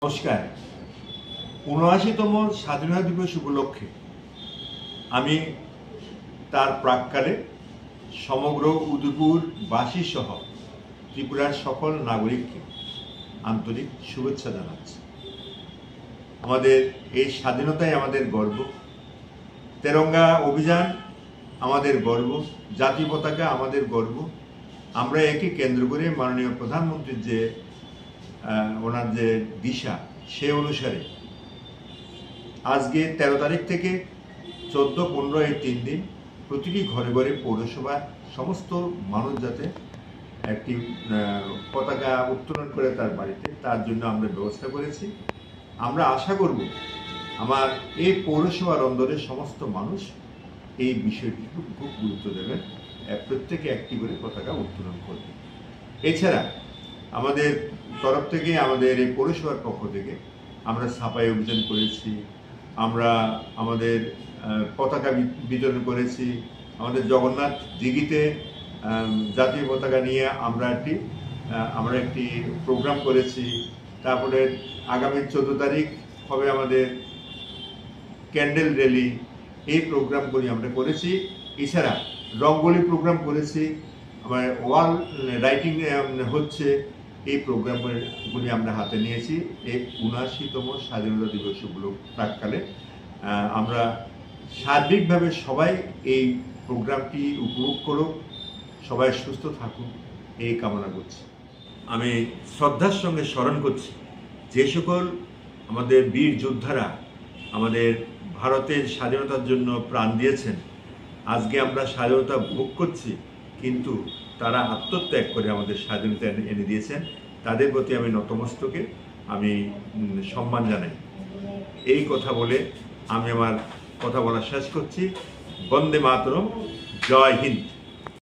নমস্কার। ৭৯তম স্বাধীনতা দিবস উপলক্ষে আমি তার প্রাক্কালে সমগ্র উদয়পুরবাসী সহ ত্রিপুরার সকল নাগরিককে আন্তরিক শুভেচ্ছা জানাচ্ছি। আমাদের এই স্বাধীনতাই আমাদের গর্ব, তেরঙ্গা অভিযান আমাদের গর্ব, জাতীয় পতাকা আমাদের গর্ব। আমরা একে কেন্দ্র করে মাননীয় প্রধানমন্ত্রীর যে ওনার যে দিশা সে অনুসারে আজকে ১৩ তারিখ থেকে ১৪-১৫ এই ৩ দিন প্রতিটি ঘরে ঘরে পৌরসভার সমস্ত মানুষ যাতে একটি পতাকা উত্তোলন করে তার বাড়িতে, তার জন্য আমরা ব্যবস্থা করেছি। আমরা আশা করব আমার এই পৌরসভার অন্দরের সমস্ত মানুষ এই বিষয়টি খুব গুরুত্ব দেবেন, প্রত্যেকে একটি করে পতাকা উত্তোলন করবে। এছাড়া আমাদের তরফ থেকে, আমাদের এই পৌরসভার পক্ষ থেকে আমরা ছাপাই অভিযান করেছি, আমরা আমাদের পতাকা বিতরণ করেছি, আমাদের জগন্নাথ দিঘিতে জাতীয় পতাকা নিয়ে আমরা একটি প্রোগ্রাম করেছি। তারপরে আগামী ১৪ তারিখ হবে আমাদের ক্যান্ডেল র্যালি, এই প্রোগ্রামগুলি আমরা করেছি। এছাড়া রঙ্গোলি প্রোগ্রাম করেছি, আমার ওয়াল রাইটিং হচ্ছে, এই প্রোগ্রামগুলি আমরা হাতে নিয়েছি। এই ৭৯তম স্বাধীনতা দিবস প্রাক্কালে আমরা সার্বিকভাবে সবাই এই প্রোগ্রামটি উপভোগ করুক, সবাই সুস্থ থাকুক, এই কামনা করছি। আমি শ্রদ্ধার সঙ্গে স্মরণ করছি যে সকল আমাদের বীর যোদ্ধারা আমাদের ভারতের স্বাধীনতার জন্য প্রাণ দিয়েছেন। আজকে আমরা স্বাধীনতা ভোগ করছি, কিন্তু তারা আত্মত্যাগ করে আমাদের স্বাধীনতা এনে দিয়েছেন। তাদের প্রতি আমি নতমস্তকে আমি সম্মান জানাই। এই কথা বলে আমি আমার কথা বলা শেষ করছি। বন্দে মাতরম, জয় হিন্দ।